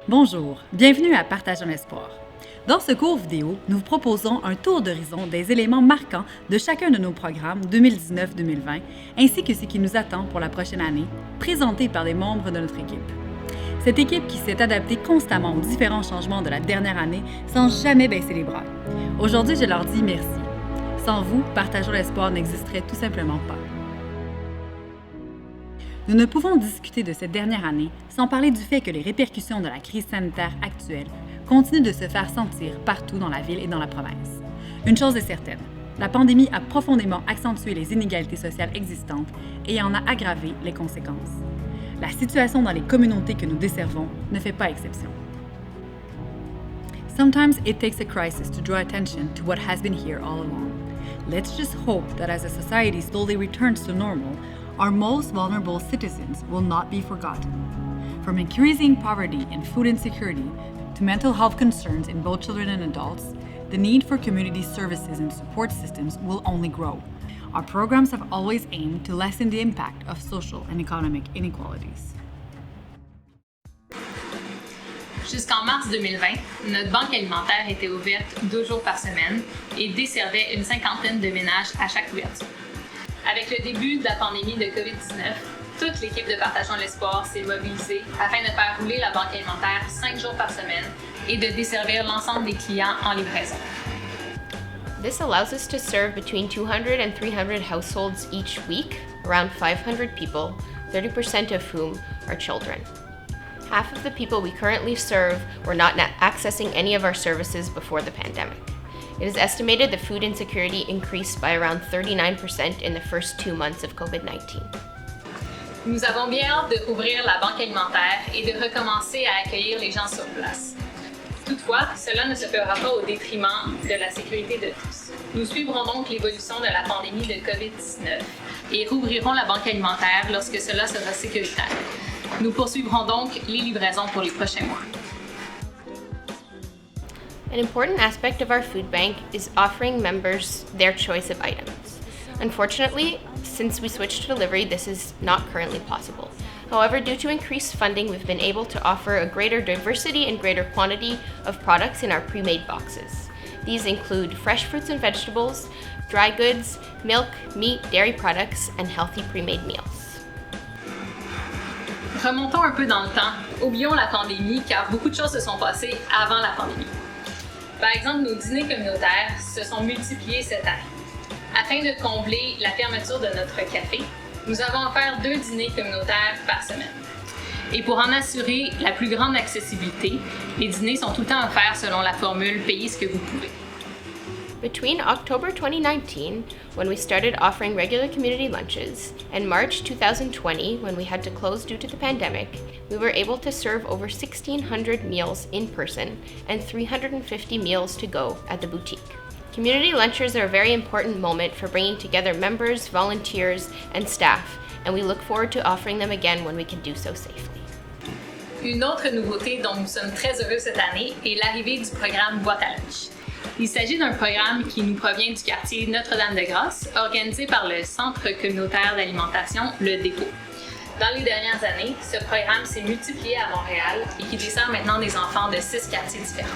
Bonjour, bienvenue à Partageons l'espoir. Dans ce cours vidéo, nous vous proposons un tour d'horizon des éléments marquants de chacun de nos programmes 2019-2020, ainsi que ce qui nous attend pour la prochaine année, présentés par des membres de notre équipe. Cette équipe qui s'est adaptée constamment aux différents changements de la dernière année sans jamais baisser les bras. Aujourd'hui, je leur dis merci. Sans vous, Partageons l'espoir n'existerait tout simplement pas. Nous ne pouvons discuter de cette dernière année sans parler du fait que les répercussions de la crise sanitaire actuelle continuent de se faire sentir partout dans la ville et dans la province. Une chose est certaine, la pandémie a profondément accentué les inégalités sociales existantes et en a aggravé les conséquences. La situation dans les communautés que nous desservons ne fait pas exception. Sometimes it takes a crisis to draw attention to what has been here all along. Let's just hope that as a society slowly returns to normal, our most vulnerable citizens will not be forgotten. From increasing poverty and food insecurity to mental health concerns in both children and adults, the need for community services and support systems will only grow. Our programs have always aimed to lessen the impact of social and economic inequalities. Jusqu'en mars 2020, notre banque alimentaire était ouverte 2 jours par semaine et desservait une cinquantaine de ménages à chaque ouverture. Avec le début de la pandémie de COVID-19, toute l'équipe de Partageons l'espoir s'est mobilisée afin de faire rouler la banque alimentaire 5 jours par semaine et de desservir l'ensemble des clients en livraison. This allows us to serve between 200 and 300 households each week, around 500 people, 30% of whom are children. Half of the people we currently serve were not accessing any of our services before the pandemic. It is estimated that food insecurity increased by around 39% in the first 2 months of COVID-19. Nous avons bien hâte de rouvrir la banque alimentaire et de recommencer à accueillir les gens sur place. Toutefois, cela ne se fera pas au détriment de la sécurité de tous. Nous suivrons donc l'évolution de la pandémie de COVID-19 et rouvrirons la banque alimentaire lorsque cela sera sécuritaire. Nous poursuivrons donc les livraisons pour les prochains mois. An important aspect of our food bank is offering members their choice of items. Unfortunately, since we switched to delivery, this is not currently possible. However, due to increased funding, we've been able to offer a greater diversity and greater quantity of products in our pre-made boxes. These include fresh fruits and vegetables, dry goods, milk, meat, dairy products, and healthy pre-made meals. Remontons un peu dans le temps. Oublions la pandémie car beaucoup de choses se sont passées avant la pandémie. Par exemple, nos dîners communautaires se sont multipliés cette année. Afin de combler la fermeture de notre café, nous avons offert 2 dîners communautaires par semaine. Et pour en assurer la plus grande accessibilité, les dîners sont tout le temps offerts selon la formule « Payez ce que vous pouvez ». Between October 2019, when we started offering regular community lunches, and March 2020, when we had to close due to the pandemic, we were able to serve over 1,600 meals in person and 350 meals to go at the boutique. Community lunches are a very important moment for bringing together members, volunteers, and staff, and we look forward to offering them again when we can do so safely. Une autre nouveauté dont nous sommes très heureux cette année est l'arrivée du programme Boîte à lunch. Il s'agit d'un programme qui nous provient du quartier Notre-Dame-de-Grâce, organisé par le Centre communautaire d'alimentation, le Dépôt. Dans les dernières années, ce programme s'est multiplié à Montréal et qui dessert maintenant des enfants de 6 quartiers différents.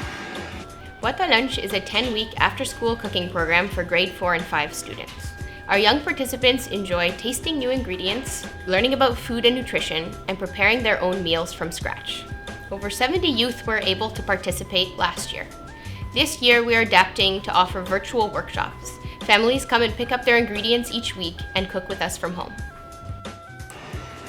Boîte à lunch is a 10-week after-school cooking program for grade 4 and 5 students. Our young participants enjoy tasting new ingredients, learning about food and nutrition, and preparing their own meals from scratch. Over 70 youth were able to participate last year. This year, we are adapting to offer virtual workshops. Families come and pick up their ingredients each week and cook with us from home.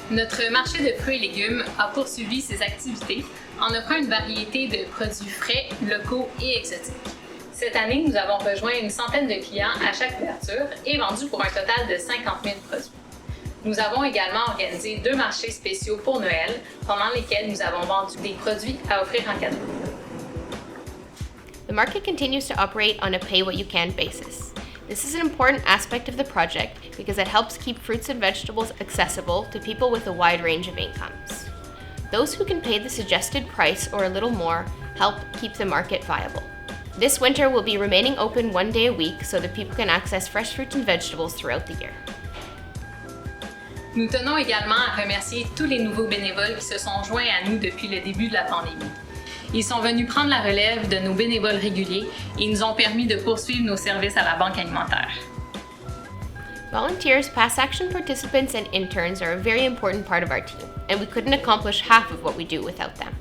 Notre marché de fruits et légumes a poursuivi ses activités en offrant une variété de produits frais, locaux et exotiques. Cette année, nous avons rejoint une centaine de clients à chaque ouverture et vendu pour un total de 50 000 produits. Nous avons également organisé 2 marchés spéciaux pour Noël, pendant lesquels nous avons vendu des produits à offrir en cadeau. The market continues to operate on a pay-what-you-can basis. This is an important aspect of the project because it helps keep fruits and vegetables accessible to people with a wide range of incomes. Those who can pay the suggested price or a little more help keep the market viable. This winter will be remaining open 1 day a week so that people can access fresh fruits and vegetables throughout the year. Nous tenons également à remercier tous les nouveaux bénévoles qui se sont joints à nous depuis le début de la pandémie. Ils sont venus prendre la relève de nos bénévoles réguliers et nous ont permis de poursuivre nos services à la banque alimentaire. Volunteers, past action participants, and interns are a very important part of our team, and we couldn't accomplish half of what we do without them.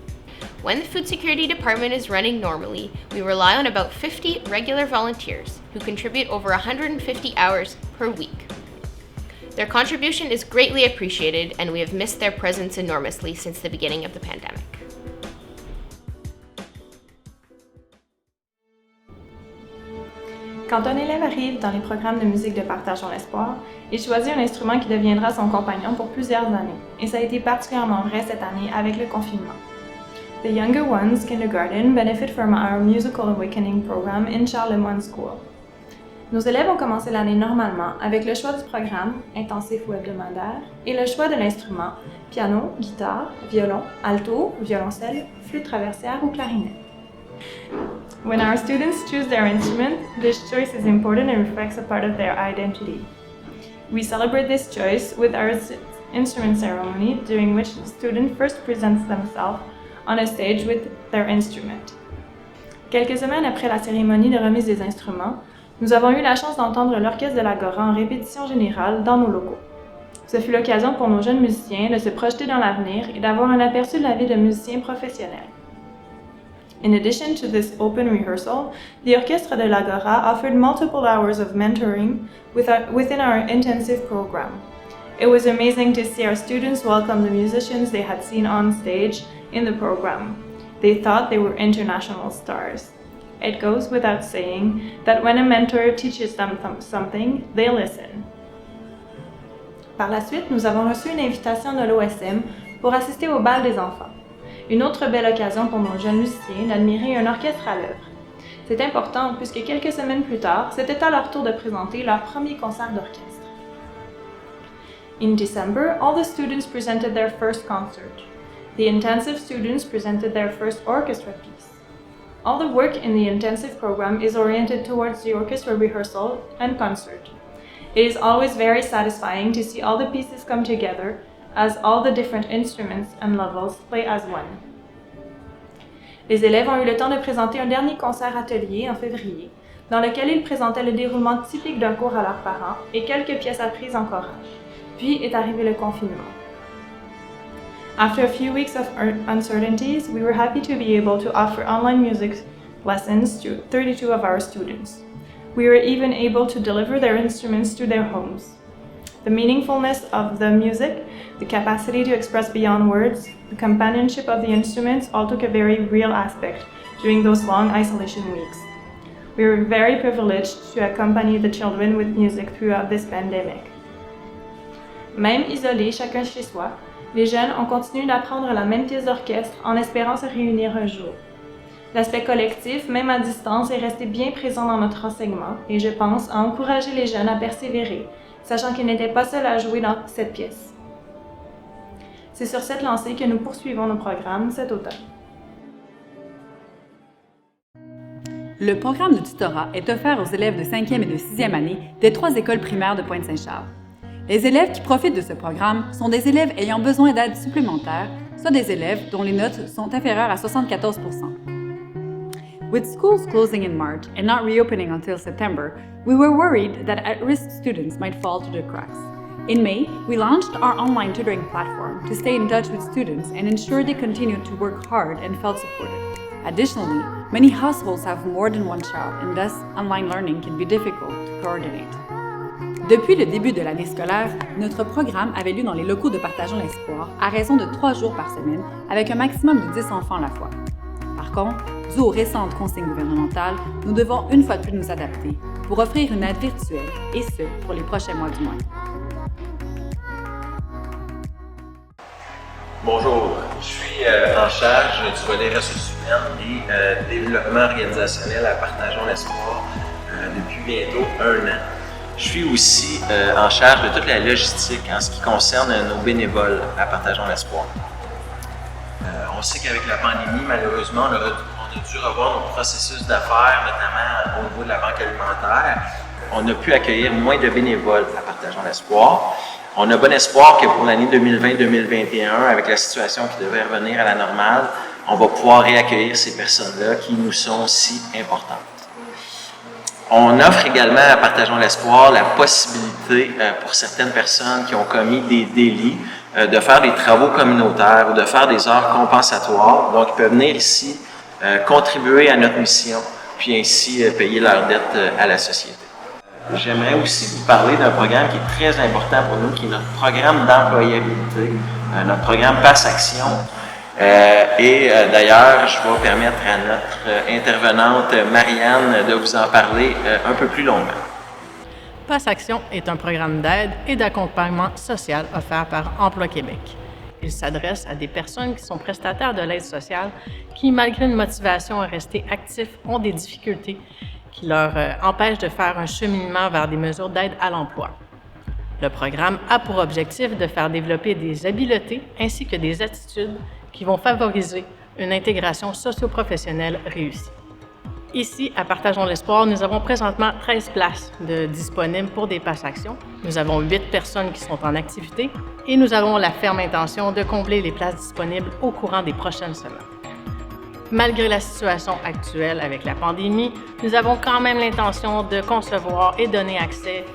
When the Food Security Department is running normally, we rely on about 50 regular volunteers who contribute over 150 hours per week. Their contribution is greatly appreciated, and we have missed their presence enormously since the beginning of the pandemic. Quand un élève arrive dans les programmes de musique de Partageons l'espoir, il choisit un instrument qui deviendra son compagnon pour plusieurs années, et ça a été particulièrement vrai cette année avec le confinement. The younger ones, kindergarten, benefit from our Musical Awakening program in Charles Lemoyne School. Nos élèves ont commencé l'année normalement avec le choix du programme, intensif ou hebdomadaire, et le choix de l'instrument, piano, guitare, violon, alto, violoncelle, flûte traversière ou clarinette. When our students choose their instrument, this choice is important and reflects a part of their identity. We celebrate this choice with our instrument ceremony, during which the student first presents themselves on a stage with their instrument. Quelques semaines après la cérémonie de remise des instruments, nous avons eu la chance d'entendre l'orchestre de l'Agora en répétition générale dans nos locaux. Ce fut l'occasion pour nos jeunes musiciens de se projeter dans l'avenir et d'avoir un aperçu de la vie de musicien professionnel. In addition to this open rehearsal, the Orchestre de l'Agora offered multiple hours of mentoring within our intensive program. It was amazing to see our students welcome the musicians they had seen on stage in the program. They thought they were international stars. It goes without saying that when a mentor teaches them something, they listen. Par la suite, nous avons reçu une invitation de l'OSM pour assister au bal des enfants. Une autre belle occasion pour nos jeunes musiciens d'admirer un orchestre à l'œuvre. C'est important puisque quelques semaines plus tard, c'était à leur tour de présenter leur premier concert d'orchestre. In December, all the students presented their first concert. The intensive students presented their first orchestra piece. All the work in the intensive program is oriented towards the orchestra rehearsal and concert. It is always very satisfying to see all the pieces come together as all the different instruments and levels play as one. Les élèves ont eu le temps de présenter un dernier concert atelier en février, dans lequel ils présentaient le déroulement typique d'un cours à leurs parents et quelques pièces apprises en chorale. Puis est arrivé le confinement. After a few weeks of uncertainties, we were happy to be able to offer online music lessons to 32 of our students. We were even able to deliver their instruments to their homes. The meaningfulness of the music, the capacity to express beyond words, the companionship of the instruments all took a very real aspect during those long isolation weeks. We were very privileged to accompany the children with music throughout this pandemic. Même isolés, chacun chez soi, les jeunes ont continué d'apprendre la même pièce d'orchestre en espérant se réunir un jour. L'aspect collectif, même à distance, est resté bien présent dans notre enseignement et je pense a encouragé les jeunes à persévérer, sachant qu'ils n'étaient pas seuls à jouer dans cette pièce. C'est sur cette lancée que nous poursuivons nos programmes cet automne. Le programme de tutorat est offert aux élèves de 5e et de 6e année des 3 écoles primaires de Pointe-Saint-Charles. Les élèves qui profitent de ce programme sont des élèves ayant besoin d'aide supplémentaire, soit des élèves dont les notes sont inférieures à 74 %. With schools closing in March and not reopening until September, we were worried that at-risk students might fall through the cracks. In May, we launched our online tutoring platform to stay in touch with students and ensure they continued to work hard and felt supported. Additionally, many households have more than one child and thus online learning can be difficult to coordinate. Depuis le début de l'année scolaire, notre programme avait lieu dans les locaux de Partageons l'espoir à raison de 3 jours par semaine avec un maximum de 10 enfants à la fois. Par contre, dû aux récentes consignes gouvernementales, nous devons une fois de plus nous adapter pour offrir une aide virtuelle et ce, pour les prochains mois du moins. Bonjour, je suis en charge du volet ressources humaines et développement organisationnel à Partageons l'espoir depuis bientôt 1 an. Je suis aussi en charge de toute la logistique en ce qui concerne nos bénévoles à Partageons l'espoir. On sait qu'avec la pandémie, malheureusement, on a dû revoir nos processus d'affaires, notamment au niveau de la banque alimentaire. On a pu accueillir moins de bénévoles à Partageons l'espoir. On a bon espoir que pour l'année 2020-2021, avec la situation qui devrait revenir à la normale, on va pouvoir réaccueillir ces personnes-là qui nous sont si importantes. On offre également à Partageons l'espoir la possibilité pour certaines personnes qui ont commis des délits de faire des travaux communautaires ou de faire des heures compensatoires. Donc, ils peuvent venir ici, contribuer à notre mission, puis ainsi payer leurs dettes à la société. J'aimerais aussi vous parler d'un programme qui est très important pour nous, qui est notre programme d'employabilité, notre programme Passe Action. D'ailleurs, je vais permettre à notre intervenante Marianne de vous en parler un peu plus longuement. Passe Action est un programme d'aide et d'accompagnement social offert par Emploi Québec. Il s'adresse à des personnes qui sont prestataires de l'aide sociale qui, malgré une motivation à rester actifs, ont des difficultés qui leur empêchent de faire un cheminement vers des mesures d'aide à l'emploi. Le programme a pour objectif de faire développer des habiletés ainsi que des attitudes qui vont favoriser une intégration socio-professionnelle réussie. Ici, à Partageons l'espoir, nous avons présentement 13 places disponibles pour des Passe Action. Nous avons 8 personnes qui sont en activité et nous avons la ferme intention de combler les places disponibles au courant des prochaines semaines. Malgré la situation actuelle avec la pandémie, nous avons quand même l'intention de concevoir et donner accès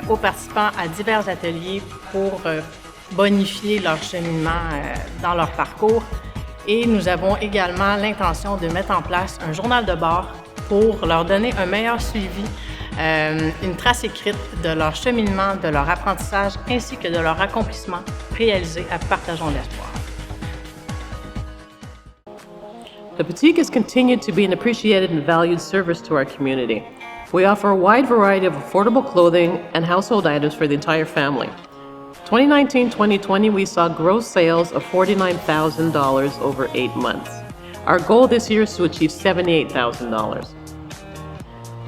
aux participants à divers ateliers pour bonifier leur cheminement dans leur parcours. Et nous avons également l'intention de mettre en place un journal de bord pour leur donner un meilleur suivi, une trace écrite de leur cheminement, de leur apprentissage ainsi que de leur accomplissement réalisé à Partageons l'espoir. The Boutique has continued to be an appreciated and valued service to our community. We offer a wide variety of affordable clothing and household items for the entire family. 2019-2020, we saw gross sales of $49,000 over 8 months. Our goal this year is to achieve $78,000.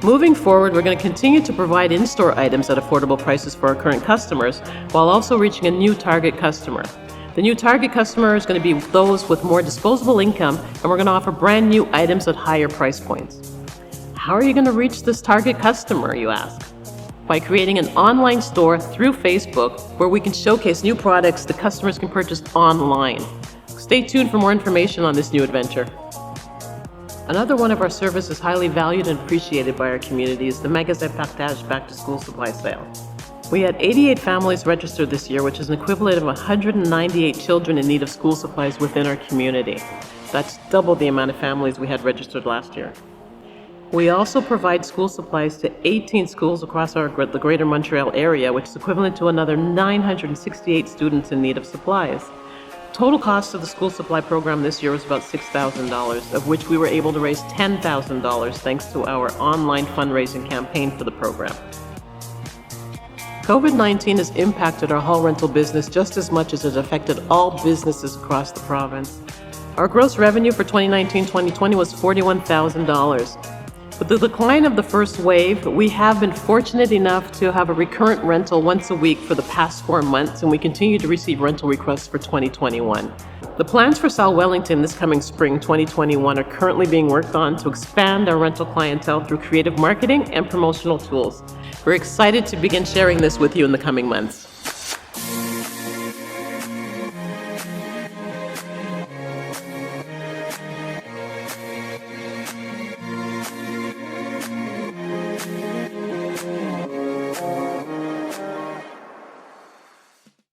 Moving forward, we're going to continue to provide in-store items at affordable prices for our current customers, while also reaching a new target customer. The new target customer is going to be those with more disposable income, and we're going to offer brand new items at higher price points. How are you going to reach this target customer, you ask? By creating an online store through Facebook where we can showcase new products that customers can purchase online. Stay tuned for more information on this new adventure. Another one of our services highly valued and appreciated by our community is the Magasin Partage Back to School Supply Sale. We had 88 families registered this year, which is an equivalent of 198 children in need of school supplies within our community. That's double the amount of families we had registered last year. We also provide school supplies to 18 schools across the Greater Montreal area, which is equivalent to another 968 students in need of supplies. Total cost of the school supply program this year was about $6,000, of which we were able to raise $10,000 thanks to our online fundraising campaign for the program. COVID-19 has impacted our hall rental business just as much as it affected all businesses across the province. Our gross revenue for 2019-2020 was $41,000. With the decline of the first wave, we have been fortunate enough to have a recurrent rental once a week for the past 4 months, and we continue to receive rental requests for 2021. The plans for Sal Wellington this coming spring 2021 are currently being worked on to expand our rental clientele through creative marketing and promotional tools. We're excited to begin sharing this with you in the coming months.